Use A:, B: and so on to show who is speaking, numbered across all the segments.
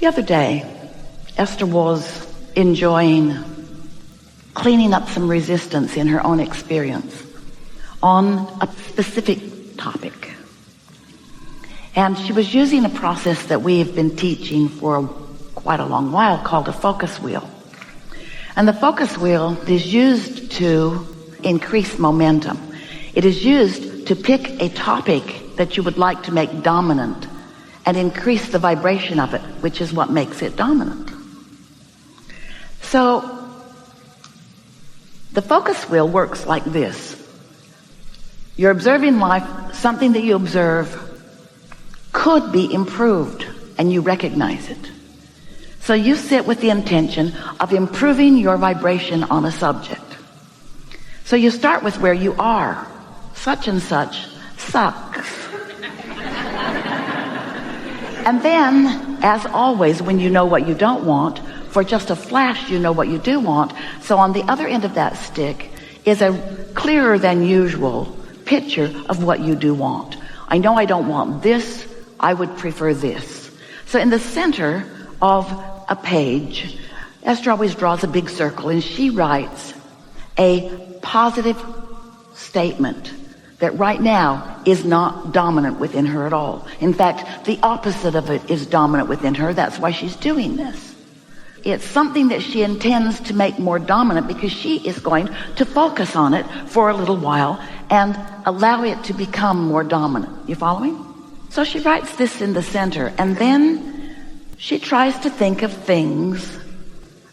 A: The other day, Esther was enjoying cleaning up some resistance in her own experience on a specific topic. And she was using a process that we have been teaching for quite a long while called a focus wheel. And the focus wheel is used to increase momentum. It is used to pick a topic that you would like to make dominant and increase the vibration of it, which is what makes it dominant. So the focus wheel works like this. You're observing life, something that you observe could be improved, and you recognize it. So you sit with the intention of improving your vibration on a subject. So you start with where you are. Such and such sucks. And then, as always, when you know what you don't want, for just a flash you know what you do want. So on the other end of that stick is a clearer than usual picture of what you do want. I know I don't want this, I would prefer this. So in the center of a page, Esther always draws a big circle, and she writes a positive statement that right now is not dominant within her at all. In fact, the opposite of it is dominant within her. That's why she's doing this. It's something that she intends to make more dominant because she is going to focus on it for a little while and allow it to become more dominant. You following? So she writes this in the center, and then she tries to think of things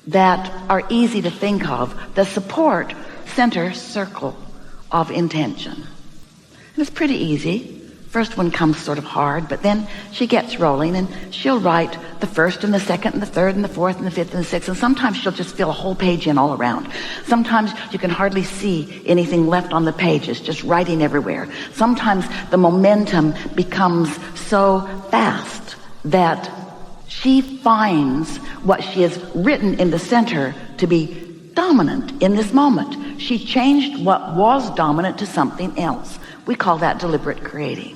A: that are easy to think of that support center circle of intention. And it's pretty easy. First one comes sort of hard, but then she gets rolling, and she'll write the first and the second and the third and the fourth and the fifth and the sixth, and sometimes she'll just fill a whole page in all around. Sometimes you can hardly see anything left on the page. It's just writing everywhere. Sometimes the momentum becomes so fast that she finds what she has written in the center to be dominant in this moment. She changed what was dominant to something else. We call that deliberate creating.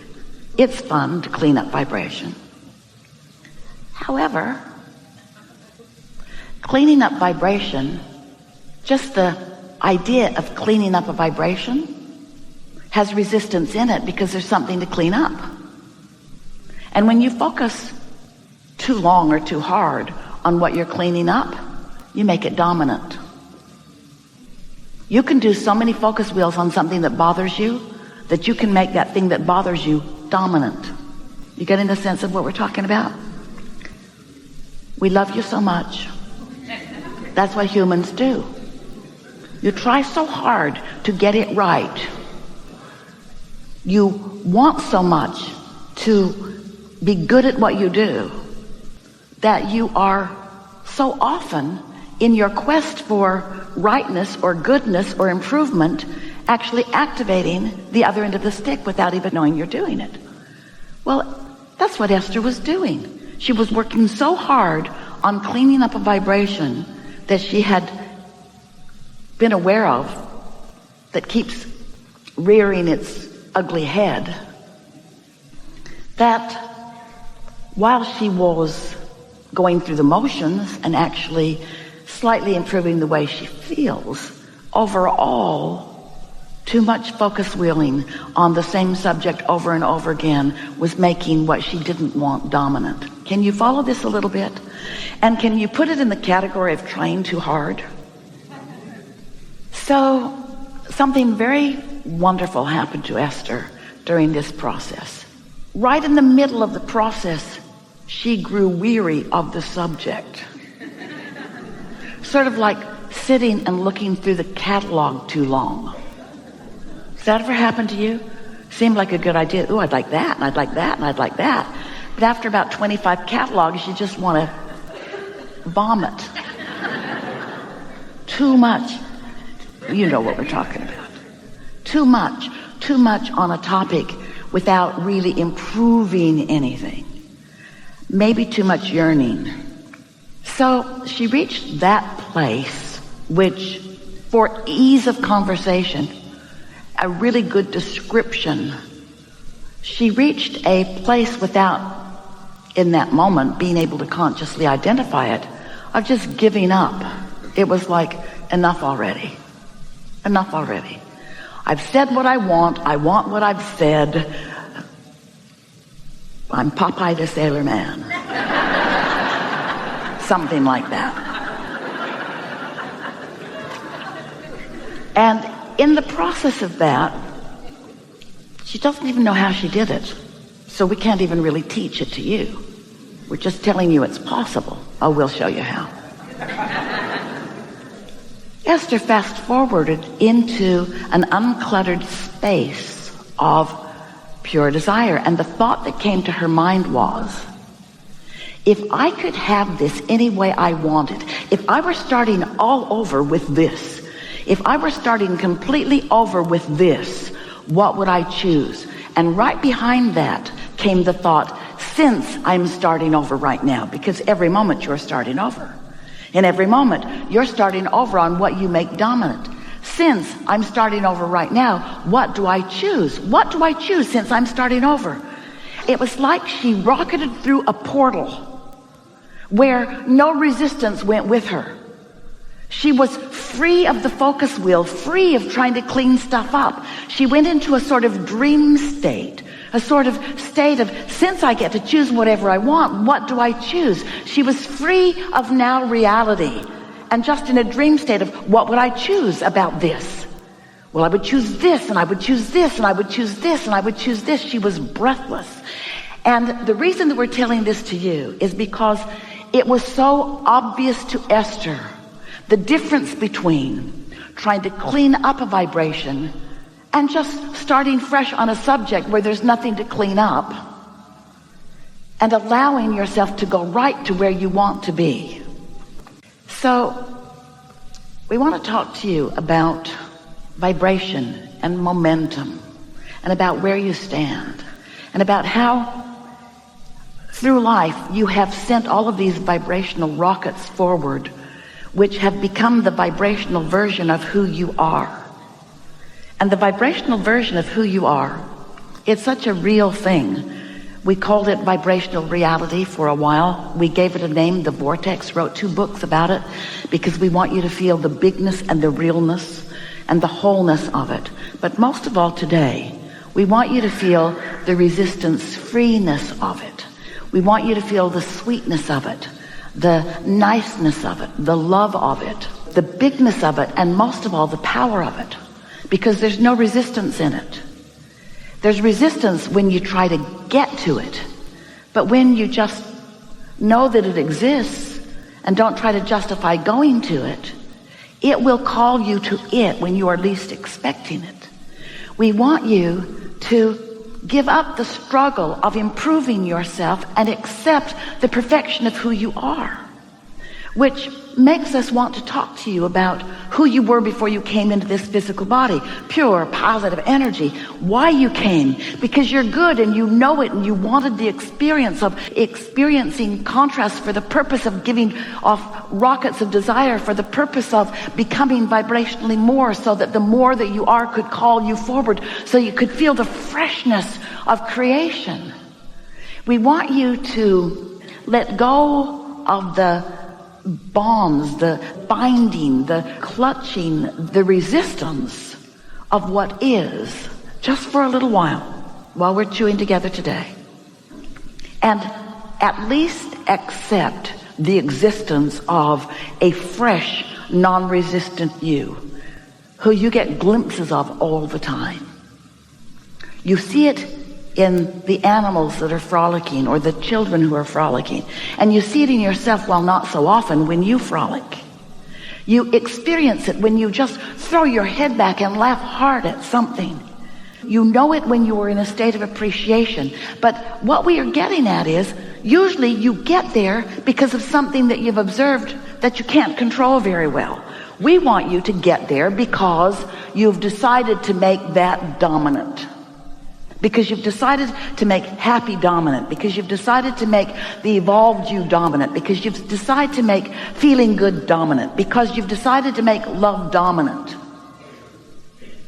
A: It's fun to clean up vibration. However, cleaning up vibration, just the idea of cleaning up a vibration, has resistance in it because there's something to clean up. And when you focus too long or too hard on what you're cleaning up, you make it dominant. You can do so many focus wheels on something that bothers you that you can make that thing that bothers you dominant. You getting the sense of what we're talking about? We love you so much. That's what humans do. You try so hard to get it right. You want so much to be good at what you do that you are so often in your quest for rightness or goodness or improvement actually activating the other end of the stick without even knowing you're doing it. Well, that's what Esther was doing. She was working so hard on cleaning up a vibration that she had been aware of that keeps rearing its ugly head, that while she was going through the motions and actually slightly improving the way she feels, overall, too much focus wheeling on the same subject over and over again was making what she didn't want dominant. Can you follow this a little bit? And can you put it in the category of trying too hard? So something very wonderful happened to Esther during this process. Right in the middle of the process, she grew weary of the subject. Sort of like sitting and looking through the catalog too long. Does that ever happen to you? Seemed like a good idea. Ooh, I'd like that, and I'd like that, and I'd like that. But after about 25 catalogs, you just want to vomit. Too much. You know what we're talking about. Too much on a topic without really improving anything. Maybe too much yearning. So she reached that place which, for ease of conversation, a really good description, she reached a place without in that moment, being able to consciously identify it, of just giving up. It was like, enough already. Enough already. I've said what I want what I've said. I'm Popeye the Sailor Man. Something like that. And in the process of that, she doesn't even know how she did it. So we can't even really teach it to you. We're just telling you it's possible. Oh, we'll show you how. Esther fast forwarded into an uncluttered space of pure desire. And the thought that came to her mind was, if I could have this any way I wanted, if I were starting all over with this, if I were starting completely over with this, what would I choose? And right behind that came the thought, since I'm starting over right now, because every moment you're starting over. In every moment, you're starting over on what you make dominant. Since I'm starting over right now, what do I choose? What do I choose since I'm starting over? It was like she rocketed through a portal where no resistance went with her. She was free of the focus wheel, free of trying to clean stuff up. She went into a sort of dream state, a sort of state of, since I get to choose whatever I want, what do I choose? She was free of now reality and just in a dream state of, what would I choose about this? Well, I would choose this, and I would choose this, and I would choose this, and I would choose this. She was breathless. And the reason that we're telling this to you is because it was so obvious to Esther, the difference between trying to clean up a vibration and just starting fresh on a subject where there's nothing to clean up and allowing yourself to go right to where you want to be. So we want to talk to you about vibration and momentum and about where you stand and about how through life you have sent all of these vibrational rockets forward, which have become the vibrational version of who you are. And the vibrational version of who you are, it's such a real thing. We called it vibrational reality for a while. We gave it a name, the Vortex, wrote 2 books about it, because we want you to feel the bigness and the realness and the wholeness of it. But most of all today, we want you to feel the resistance freeness of it. We want you to feel the sweetness of it, the niceness of it, the love of it, the bigness of it, and most of all, the power of it. Because there's no resistance in it. There's resistance when you try to get to it. But when you just know that it exists and don't try to justify going to it, it will call you to it when you are least expecting it. We want you to give up the struggle of improving yourself and accept the perfection of who you are, which makes us want to talk to you about who you were before you came into this physical body. Pure, positive energy. Why you came. Because you're good and you know it and you wanted the experience of experiencing contrast for the purpose of giving off rockets of desire, for the purpose of becoming vibrationally more, so that the more that you are could call you forward, so you could feel the freshness of creation. We want you to let go of the bonds, the binding, the clutching, the resistance of what is, just for a little while we're chewing together today. And at least accept the existence of a fresh, non-resistant you, who you get glimpses of all the time. You see it in the animals that are frolicking, or the children who are frolicking. And you see it in yourself, well, not so often, when you frolic. You experience it when you just throw your head back and laugh hard at something. You know it when you are in a state of appreciation. But what we are getting at is, usually you get there because of something that you've observed that you can't control very well. We want you to get there because you've decided to make that dominant. Because you've decided to make happy dominant. Because you've decided to make the evolved you dominant. Because you've decided to make feeling good dominant. Because you've decided to make love dominant.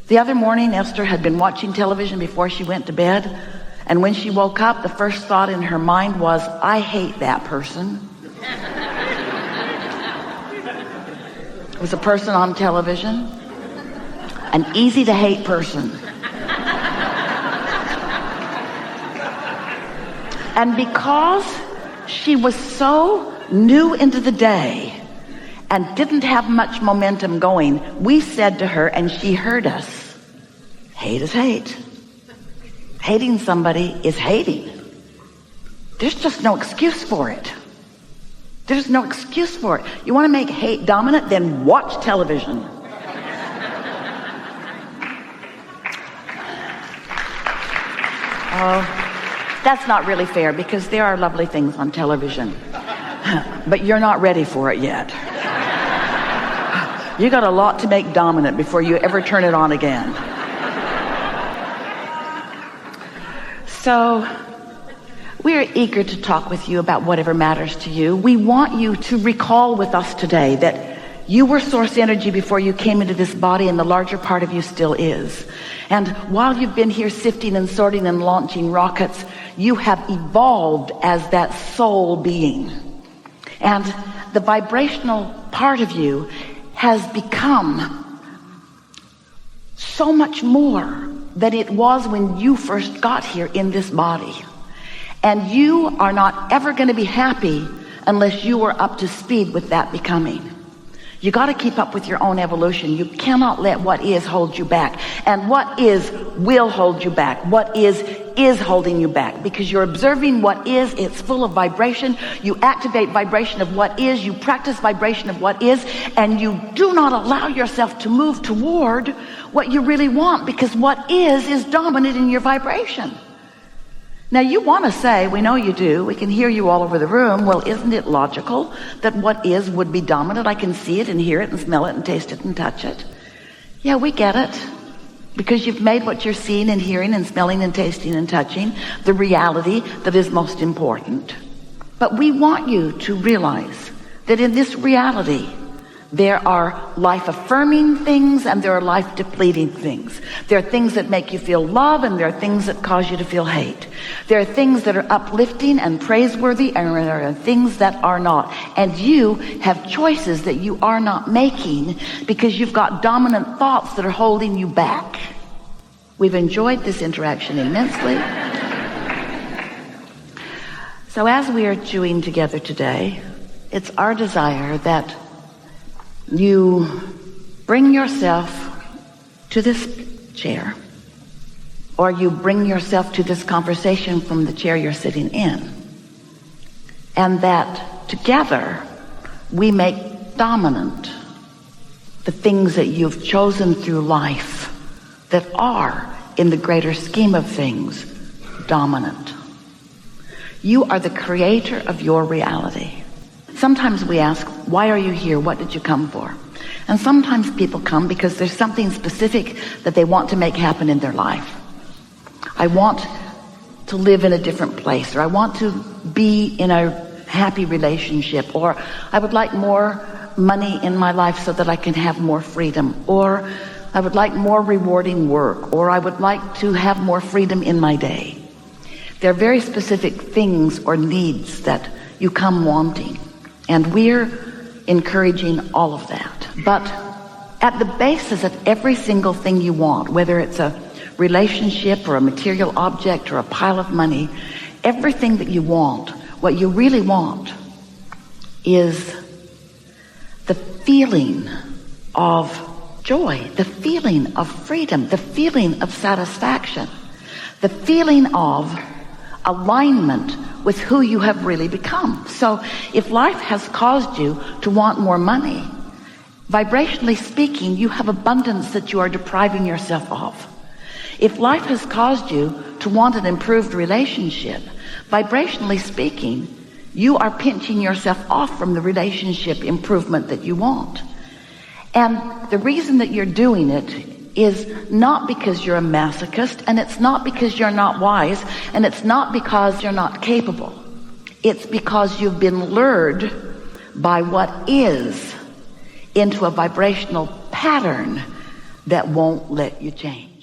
A: The other morning, Esther had been watching television before she went to bed. And when she woke up, the first thought in her mind was, I hate that person. It was a person on television, an easy to hate person. And because she was so new into the day and didn't have much momentum going, we said to her, and she heard us, hate is hate. Hating somebody is hating. There's just no excuse for it. There's no excuse for it. You want to make hate dominant? Then watch television. That's not really fair, because there are lovely things on television. But you're not ready for it yet. You got a lot to make dominant before you ever turn it on again. So, we're eager to talk with you about whatever matters to you. We want you to recall with us today that you were source energy before you came into this body, and the larger part of you still is. And while you've been here sifting and sorting and launching rockets, you have evolved as that soul being. And the vibrational part of you has become so much more than it was when you first got here in this body. And you are not ever going to be happy unless you are up to speed with that becoming. You got to keep up with your own evolution. You cannot let what is hold you back. And what is will hold you back. What is holding you back. Because you're observing what is. It's full of vibration. You activate vibration of what is. You practice vibration of what is. And you do not allow yourself to move toward what you really want. Because what is dominant in your vibration. Now you want to say, we know you do, we can hear you all over the room, well, isn't it logical that what is would be dominant? I can see it and hear it and smell it and taste it and touch it. Yeah, we get it. Because you've made what you're seeing and hearing and smelling and tasting and touching the reality that is most important. But we want you to realize that in this reality, there are life-affirming things and there are life-depleting things. There are things that make you feel love and there are things that cause you to feel hate. There are things that are uplifting and praiseworthy and there are things that are not. And you have choices that you are not making because you've got dominant thoughts that are holding you back. We've enjoyed this interaction immensely. So as we are chewing together today, it's our desire that you bring yourself to this chair, or you bring yourself to this conversation from the chair you're sitting in, and that together we make dominant the things that you've chosen through life that are, in the greater scheme of things, dominant. You are the creator of your reality. Sometimes we ask, why are you here? What did you come for? And sometimes people come because there's something specific that they want to make happen in their life. I want to live in a different place, or I want to be in a happy relationship, or I would like more money in my life so that I can have more freedom, or I would like more rewarding work, or I would like to have more freedom in my day. There are very specific things or needs that you come wanting. And we're encouraging all of that. But at the basis of every single thing you want, whether it's a relationship or a material object or a pile of money, everything that you want, what you really want is the feeling of joy, the feeling of freedom, the feeling of satisfaction, the feeling of alignment with who you have really become. So if life has caused you to want more money, vibrationally speaking, you have abundance that you are depriving yourself of. If life has caused you to want an improved relationship, vibrationally speaking, you are pinching yourself off from the relationship improvement that you want. And the reason that you're doing it is not because you're a masochist, and it's not because you're not wise, and it's not because you're not capable. It's because you've been lured by what is into a vibrational pattern that won't let you change.